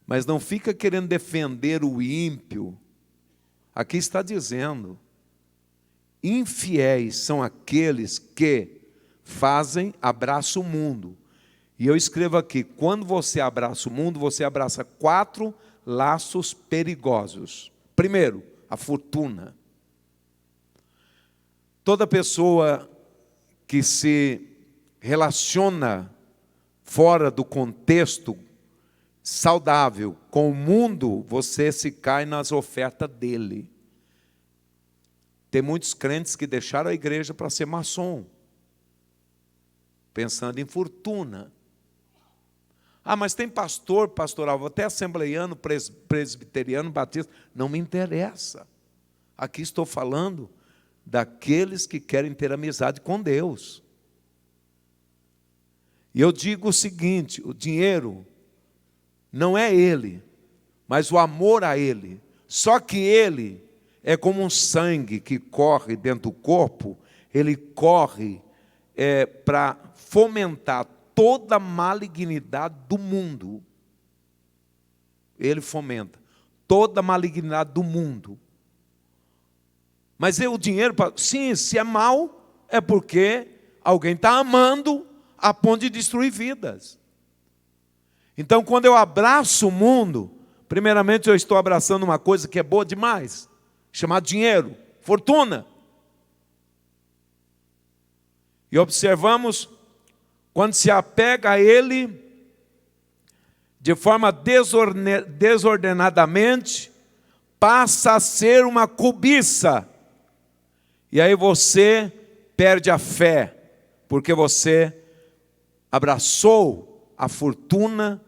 Speaker 1: Mas não fica querendo defender o ímpio. Aqui está dizendo, infiéis são aqueles que abraçam o mundo. E eu escrevo aqui, quando você abraça o mundo, você abraça 4 laços perigosos. Primeiro, a fortuna. Toda pessoa que se relaciona fora do contexto saudável com o mundo, você se cai nas ofertas dele. Tem muitos crentes que deixaram a igreja para ser maçom, pensando em fortuna. Mas tem pastoral, até assembleiano, presbiteriano, batista. Não me interessa. Aqui estou falando daqueles que querem ter amizade com Deus. E eu digo o seguinte, o dinheiro não é ele, mas o amor a ele. Só que ele é como um sangue que corre dentro do corpo, ele corre para fomentar toda a malignidade do mundo. Ele fomenta toda a malignidade do mundo. Mas o dinheiro, sim, se é mal, é porque alguém está amando a ponto de destruir vidas. Então, quando eu abraço o mundo, primeiramente eu estou abraçando uma coisa que é boa demais, chamada dinheiro, fortuna. E observamos, quando se apega a ele, de forma desordenadamente, passa a ser uma cobiça. E aí você perde a fé, porque você abraçou a fortuna,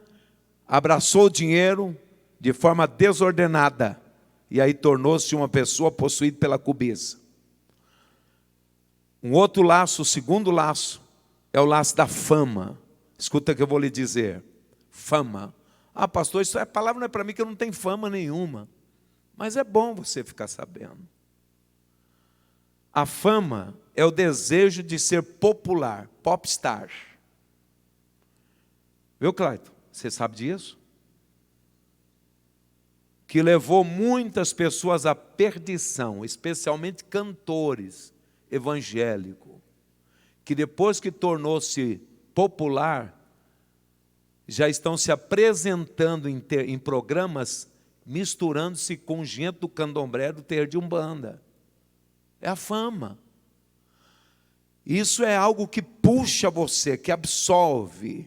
Speaker 1: abraçou o dinheiro de forma desordenada, e aí tornou-se uma pessoa possuída pela cobiça. Um outro laço, o segundo laço, é o laço da fama. Escuta o que eu vou lhe dizer. Fama. Ah, pastor, isso é palavra não é para mim, que eu não tenho fama nenhuma. Mas é bom você ficar sabendo. A fama é o desejo de ser popular, popstar. Viu, Clayton? Você sabe disso? Que levou muitas pessoas à perdição, especialmente cantores evangélicos, que depois que tornou-se popular, já estão se apresentando em programas, misturando-se com gente do candomblé, do terreiro de Umbanda. É a fama. Isso é algo que puxa você, que absolve.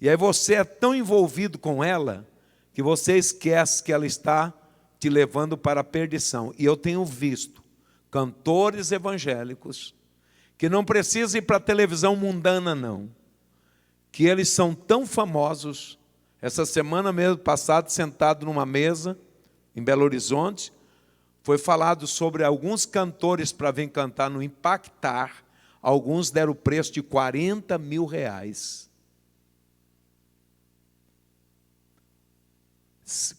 Speaker 1: E aí você é tão envolvido com ela, que você esquece que ela está te levando para a perdição. E eu tenho visto cantores evangélicos, que não precisam ir para a televisão mundana, não. Que eles são tão famosos. Essa semana mesmo passada, sentado numa mesa, em Belo Horizonte, foi falado sobre alguns cantores para vir cantar no Impactar. Alguns deram o preço de R$40 mil.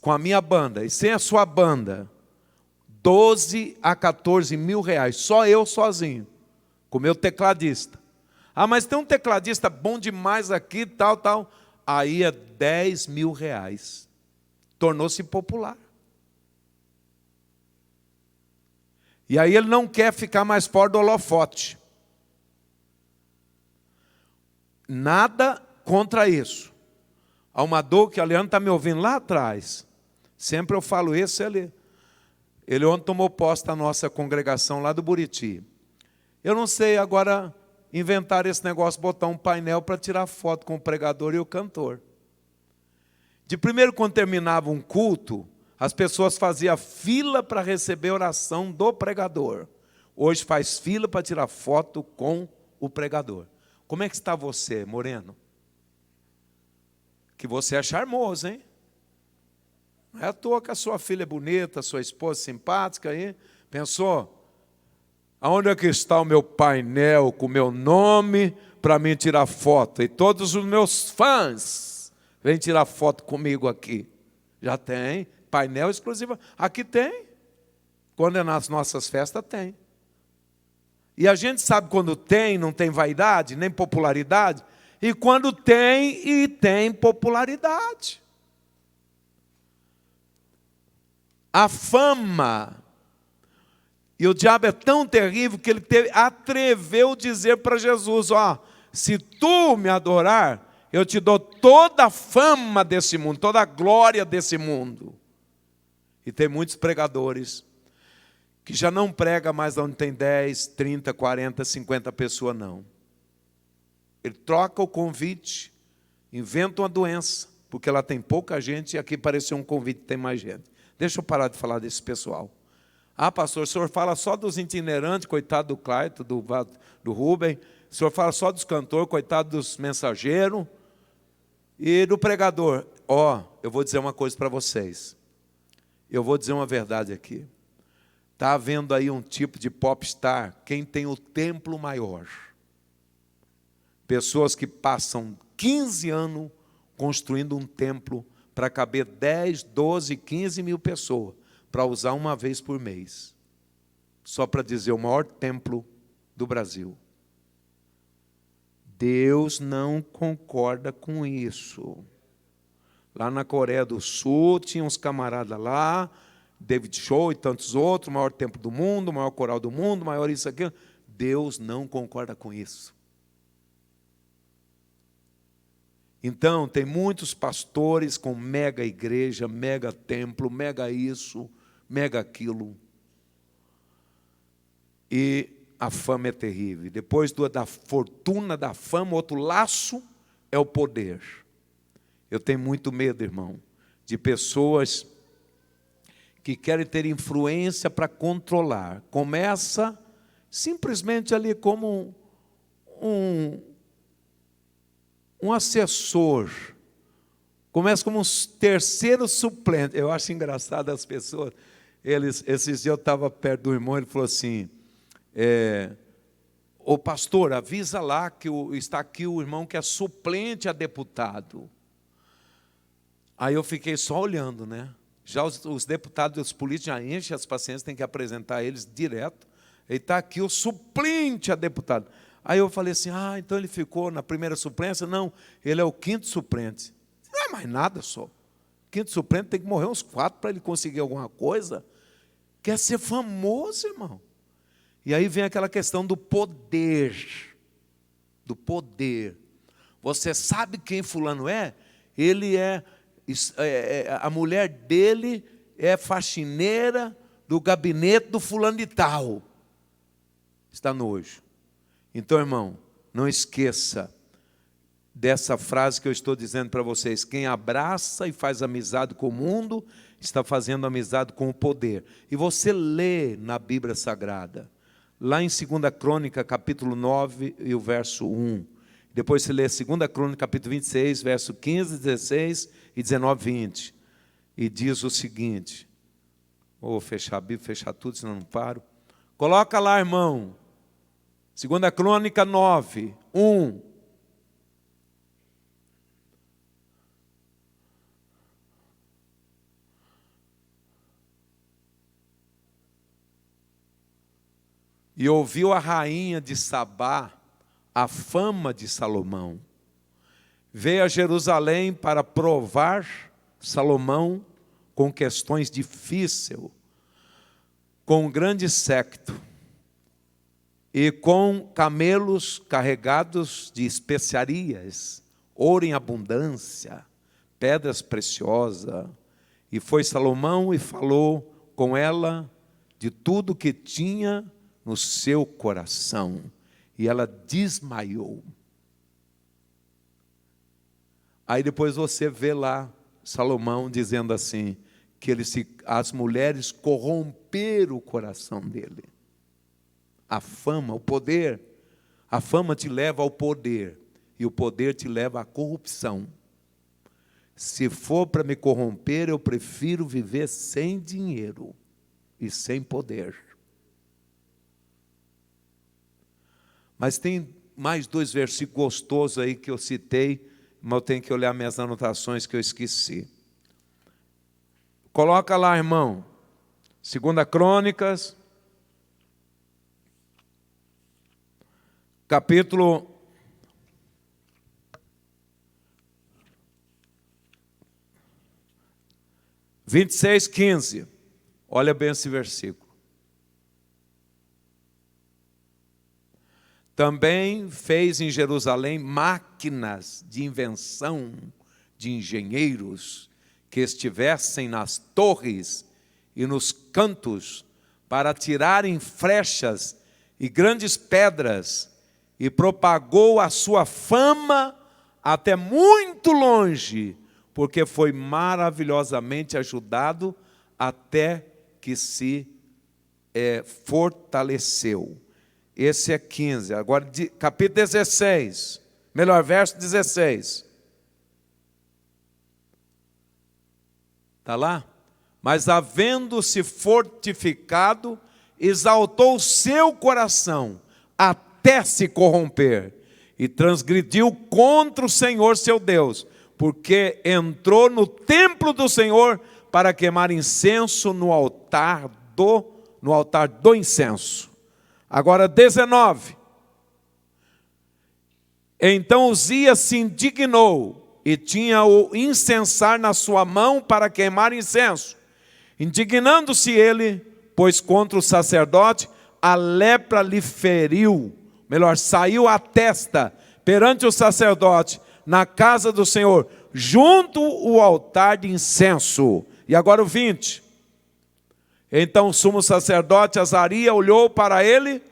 Speaker 1: Com a minha banda, e sem a sua banda, 12 a 14 mil reais, só eu sozinho, com o meu tecladista. Ah, mas tem um tecladista bom demais aqui, tal. Aí é 10 mil reais. Tornou-se popular. E aí ele não quer ficar mais fora do holofote. Nada contra isso. Almador, que a Leandro está me ouvindo lá atrás, sempre eu falo isso, ele ontem tomou posse da nossa congregação lá do Buriti. Eu não sei agora inventar esse negócio, botar um painel para tirar foto com o pregador e o cantor. De primeiro, quando terminava um culto, as pessoas faziam fila para receber a oração do pregador. Hoje faz fila para tirar foto com o pregador. Como é que está você, moreno? Que você é charmoso, hein? Não é à toa que a sua filha é bonita, a sua esposa é simpática, aí. Pensou? Aonde é que está o meu painel com o meu nome para mim tirar foto? E todos os meus fãs vêm tirar foto comigo aqui. Já tem painel exclusivo. Aqui tem. Quando é nas nossas festas, tem. E a gente sabe quando tem, não tem vaidade, nem popularidade. E quando tem, e tem popularidade. A fama. E o diabo é tão terrível que ele atreveu a dizer para Jesus, se tu me adorar, eu te dou toda a fama desse mundo, toda a glória desse mundo. E tem muitos pregadores que já não pregam mais onde tem 10, 30, 40, 50 pessoas, não. Ele troca o convite, inventa uma doença, porque lá tem pouca gente e aqui pareceu um convite que tem mais gente. Deixa eu parar de falar desse pessoal. Ah, pastor, o senhor fala só dos itinerantes, coitado do Clayton, do Rubem. O senhor fala só dos cantores, coitado dos mensageiros. E do pregador. Eu vou dizer uma coisa para vocês. Eu vou dizer uma verdade aqui. Está havendo aí um tipo de popstar, quem tem o templo maior. Pessoas que passam 15 anos construindo um templo para caber 10, 12, 15 mil pessoas, para usar uma vez por mês. Só para dizer, o maior templo do Brasil. Deus não concorda com isso. Lá na Coreia do Sul, tinha uns camaradas lá, David Show e tantos outros, o maior templo do mundo, o maior coral do mundo, o maior isso, aquilo. Deus não concorda com isso. Então, tem muitos pastores com mega igreja, mega templo, mega isso, mega aquilo. E a fama é terrível. Depois da fortuna, da fama, outro laço é o poder. Eu tenho muito medo, irmão, de pessoas que querem ter influência para controlar. Começa simplesmente ali como um assessor, começa como um terceiro suplente. Eu acho engraçado as pessoas. Esses dias eu estava perto do irmão, ele falou assim, ô pastor, avisa lá que está aqui o irmão que é suplente a deputado. Aí eu fiquei só olhando, né? Já os deputados e os políticos já enchem as paciências, tem que apresentar eles direto. Ele está aqui o suplente a deputado. Aí eu falei assim, então ele ficou na primeira suplência? Não, ele é o quinto suplente. Não é mais nada só. Quinto suplente tem que morrer uns 4 para ele conseguir alguma coisa. Quer ser famoso, irmão. E aí vem aquela questão do poder. Do poder. Você sabe quem fulano é? Ele a mulher dele é faxineira do gabinete do fulano de tal. Está nojo. Então, irmão, não esqueça dessa frase que eu estou dizendo para vocês. Quem abraça e faz amizade com o mundo, está fazendo amizade com o poder. E você lê na Bíblia Sagrada, lá em 2 Crônica, capítulo 9, e o verso 1. Depois você lê 2 Crônica, capítulo 26, verso 15, 16 e 19, 20. E diz o seguinte, vou fechar a Bíblia, fechar tudo, senão não paro. Coloca lá, irmão, 2 Crônica 9, 1. E ouviu a rainha de Sabá a fama de Salomão. Veio a Jerusalém para provar Salomão com questões difíceis, com um grande séquito, e com camelos carregados de especiarias, ouro em abundância, pedras preciosas. E foi Salomão e falou com ela de tudo que tinha no seu coração. E ela desmaiou. Aí depois você vê lá Salomão dizendo assim, que as mulheres corromperam o coração dele. A fama, o poder, a fama te leva ao poder, e o poder te leva à corrupção. Se for para me corromper, eu prefiro viver sem dinheiro e sem poder. Mas tem mais 2 versículos gostosos aí que eu citei, mas eu tenho que olhar minhas anotações que eu esqueci. Coloca lá, irmão, 2 Crônicas, capítulo 26, 15. Olha bem esse versículo. Também fez em Jerusalém máquinas de invenção de engenheiros que estivessem nas torres e nos cantos para tirarem flechas e grandes pedras, e propagou a sua fama até muito longe, porque foi maravilhosamente ajudado até que se fortaleceu. Esse é 15. Agora, capítulo 16. Melhor, verso 16. Está lá? Mas havendo-se fortificado, exaltou o seu coração até se corromper, e transgrediu contra o Senhor seu Deus, porque entrou no templo do Senhor para queimar incenso no altar do incenso. Agora 19. Então Uzias se indignou e tinha o incensar na sua mão para queimar incenso. Indignando-se ele, pois contra o sacerdote, a lepra lhe feriu, saiu à testa perante o sacerdote, na casa do Senhor, junto ao altar de incenso. E agora o 20. Então o sumo sacerdote Azarias olhou para ele,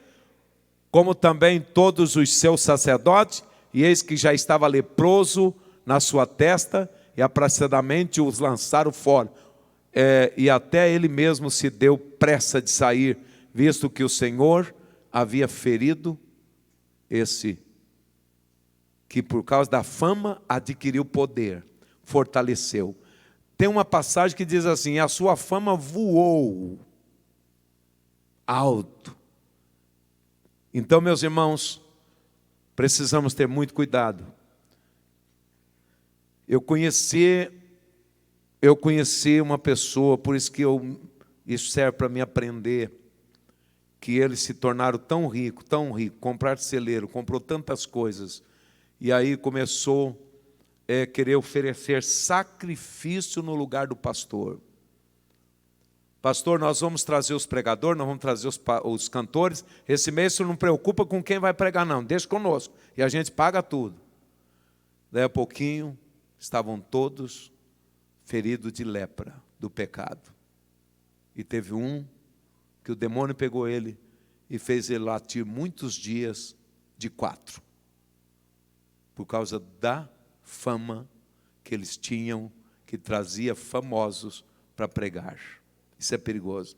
Speaker 1: como também todos os seus sacerdotes, e eis que já estava leproso na sua testa, e apressadamente os lançaram fora. E até ele mesmo se deu pressa de sair, visto que o Senhor havia ferido esse que por causa da fama adquiriu poder, fortaleceu. Tem uma passagem que diz assim: a sua fama voou alto. Então, meus irmãos, precisamos ter muito cuidado. Eu conheci uma pessoa, por isso que isso serve para mim aprender, que eles se tornaram tão rico, compraram celeiro, comprou tantas coisas, e aí começou a querer oferecer sacrifício no lugar do pastor. Pastor, nós vamos trazer os pregadores, nós vamos trazer os cantores. Esse mês você não preocupa com quem vai pregar, não. Deixa conosco. E a gente paga tudo. Daí a pouquinho, estavam todos feridos de lepra, do pecado. E teve um que o demônio pegou ele e fez ele latir muitos dias de 4. Por causa da fama que eles tinham, que trazia famosos para pregar. Isso é perigoso.